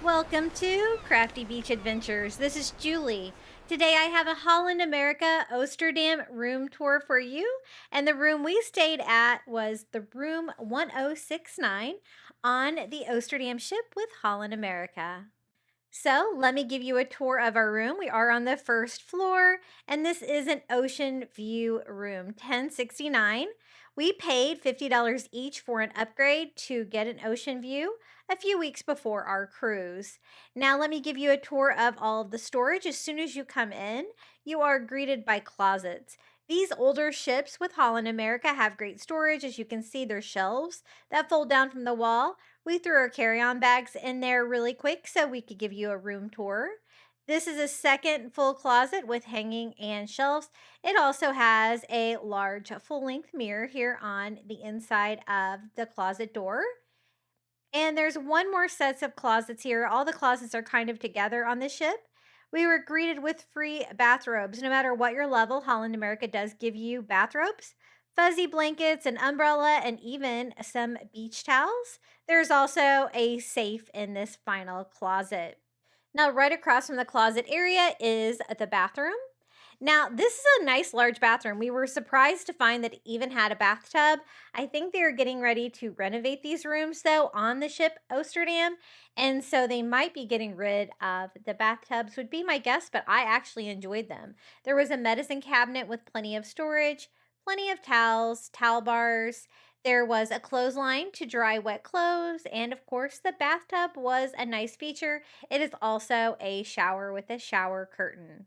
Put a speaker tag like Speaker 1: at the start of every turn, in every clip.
Speaker 1: Welcome to Crafty Beach Adventures. This is Julie. Today I have a Holland America Oosterdam room tour for you. And the room we stayed at was the room 1069 on the Oosterdam ship with Holland America. So let me give you a tour of our room. We are on the first floor, and this is an ocean view room, 1069. We paid $50 each for an upgrade to get an ocean view a few weeks before our cruise. Now let me give you a tour of all of the storage. As soon as you come in, you are greeted by closets. These older ships with Holland America have great storage. As you can see, there's shelves that fold down from the wall. We threw our carry-on bags in there really quick so we could give you a room tour. This is a second full closet with hanging and shelves. It also has a large full-length mirror here on the inside of the closet door. And there's one more sets of closets here. All the closets are kind of together on this ship. We were greeted with free bathrobes. No matter what your level, Holland America does give you bathrobes, fuzzy blankets, an umbrella, and even some beach towels. There's also a safe in this final closet. Now, right across from the closet area is the bathroom. Now, this is a nice large bathroom. We were surprised to find that it even had a bathtub. I think they're getting ready to renovate these rooms, though, on the ship Oosterdam. And so they might be getting rid of the bathtubs, would be my guess, but I actually enjoyed them. There was a medicine cabinet with plenty of storage, plenty of towels, towel bars. There was a clothesline to dry wet clothes. And of course, the bathtub was a nice feature. It is also a shower with a shower curtain.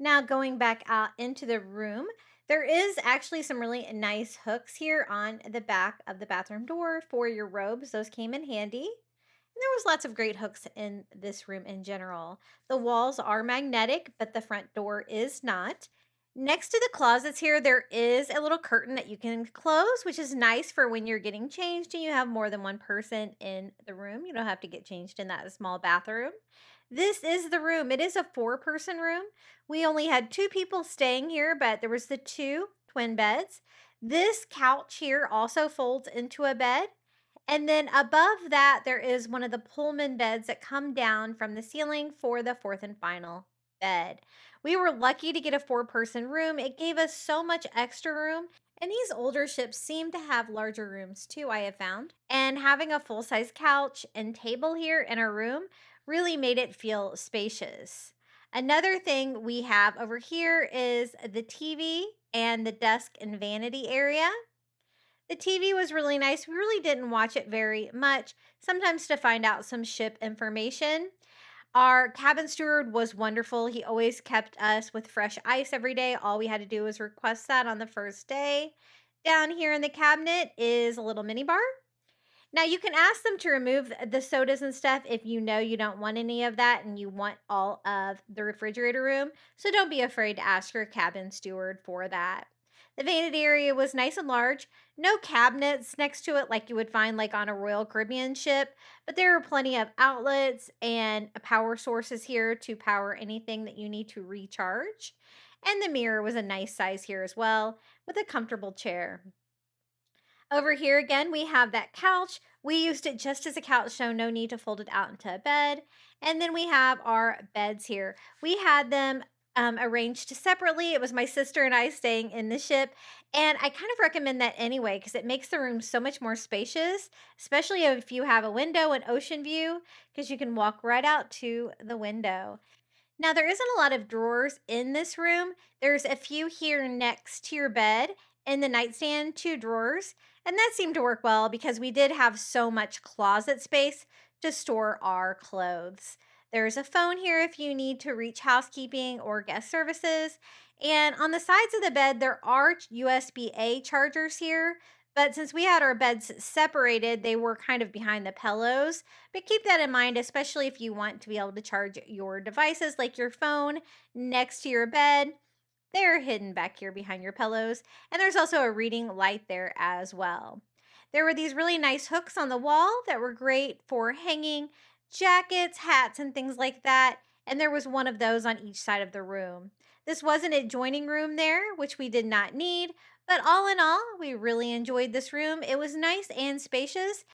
Speaker 1: Now going back out into the room, there is actually some really nice hooks here on the back of the bathroom door for your robes. Those came in handy. And there was lots of great hooks in this room in general. The walls are magnetic, but the front door is not. Next to the closets here, there is a little curtain that you can close, which is nice for when you're getting changed and you have more than one person in the room. You don't have to get changed in that small bathroom. This is the room. It is a four-person room. We only had two people staying here, but there was the two twin beds. This couch here also folds into a bed. And then above that, there is one of the Pullman beds that come down from the ceiling for the fourth and final bed. We were lucky to get a four-person room. It gave us so much extra room. And these older ships seem to have larger rooms too, I have found. And having a full-size couch and table here in our room really made it feel spacious. Another thing we have over here is the TV and the desk and vanity area. The TV was really nice. We really didn't watch it very much, sometimes to find out some ship information. Our cabin steward was wonderful. He always kept us with fresh ice every day. All we had to do was request that on the first day. Down here in the cabinet is a little mini bar. Now, you can ask them to remove the sodas and stuff if you know you don't want any of that and you want all of the refrigerator room. So don't be afraid to ask your cabin steward for that. The vanity area was nice and large. No cabinets next to it like you would find like on a Royal Caribbean ship, but there are plenty of outlets and power sources here to power anything that you need to recharge. And the mirror was a nice size here as well with a comfortable chair. Over here again, we have that couch. We used it just as a couch, so no need to fold it out into a bed. And then we have our beds here. We had them arranged separately. It was my sister and I staying in the ship. And I kind of recommend that anyway, because it makes the room so much more spacious, especially if you have a window and ocean view, because you can walk right out to the window. Now, there isn't a lot of drawers in this room. There's a few here next to your bed in the nightstand, two drawers, and that seemed to work well because we did have so much closet space to store our clothes. There's a phone here if you need to reach housekeeping or guest services. And on the sides of the bed, there are USB-A chargers here. But since we had our beds separated, they were kind of behind the pillows. But keep that in mind, especially if you want to be able to charge your devices like your phone next to your bed. They're hidden back here behind your pillows. And there's also a reading light there as well. There were these really nice hooks on the wall that were great for hanging jackets, hats, and things like that. And there was one of those on each side of the room. This was an adjoining room there, which we did not need. But all in all, we really enjoyed this room. It was nice and spacious.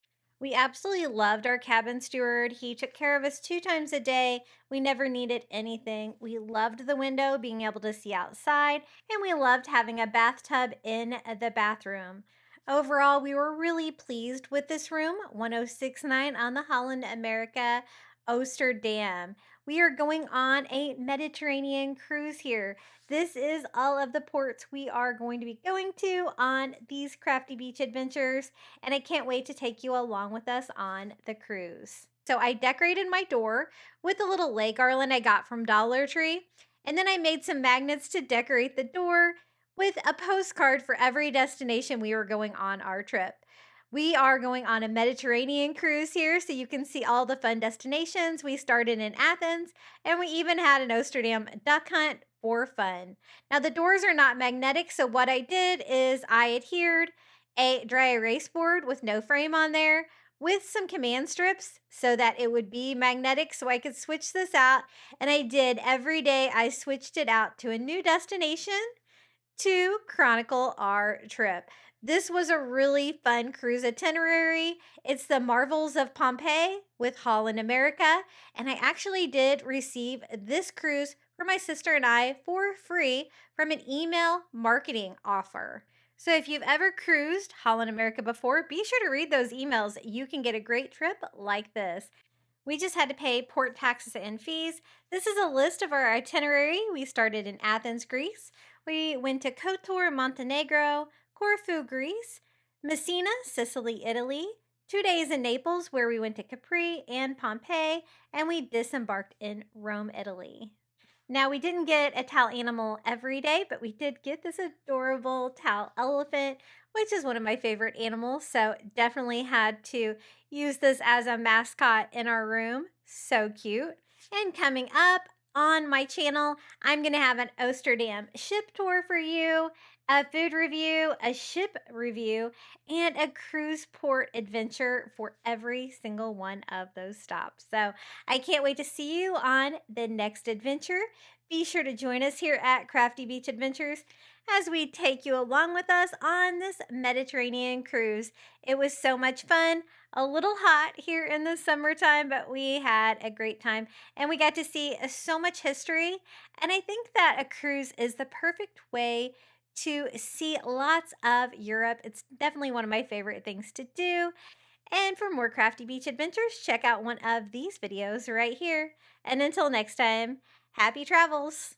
Speaker 1: We absolutely loved our cabin steward. He took care of us 2 times a day. We never needed anything. We loved the window, being able to see outside, and we loved having a bathtub in the bathroom. Overall, we were really pleased with this room, 1069 on the Holland America Oosterdam. We are going on a Mediterranean cruise here. This is all of the ports we are going to be going to on these crafty beach adventures, and I can't wait to take you along with us on the cruise. So I decorated my door with a little lei garland I got from Dollar Tree, and then I made some magnets to decorate the door with a postcard for every destination we were going on our trip. We are going on a Mediterranean cruise here, so you can see all the fun destinations. We started in Athens, and we even had an Amsterdam duck hunt for fun. Now, the doors are not magnetic, so what I did is I adhered a dry erase board with no frame on there with some command strips so that it would be magnetic so I could switch this out. And I did every day, I switched it out to a new destination to chronicle our trip. This was a really fun cruise itinerary. It's the Marvels of Pompeii with Holland America. And I actually did receive this cruise for my sister and I for free from an email marketing offer. So if you've ever cruised Holland America before, be sure to read those emails. You can get a great trip like this. We just had to pay port taxes and fees. This is a list of our itinerary. We started in Athens, Greece. We went to Kotor, Montenegro, Corfu, Greece, Messina, Sicily, Italy, 2 days in Naples, where we went to Capri and Pompeii, and we disembarked in Rome, Italy. Now, we didn't get a towel animal every day, but we did get this adorable towel elephant, which is one of my favorite animals. So, definitely had to use this as a mascot in our room. So cute. And coming up on my channel, I'm going to have an Amsterdam ship tour for you, a food review, a ship review, and a cruise port adventure for every single one of those stops. So, I can't wait to see you on the next adventure. Be sure to join us here at Crafty Beach Adventures as we take you along with us on this Mediterranean cruise. It was so much fun, a little hot here in the summertime, but we had a great time and we got to see so much history. And I think that a cruise is the perfect way to see lots of Europe. It's definitely one of my favorite things to do. And for more Crafty Beach Adventures, check out one of these videos right here. And until next time, happy travels!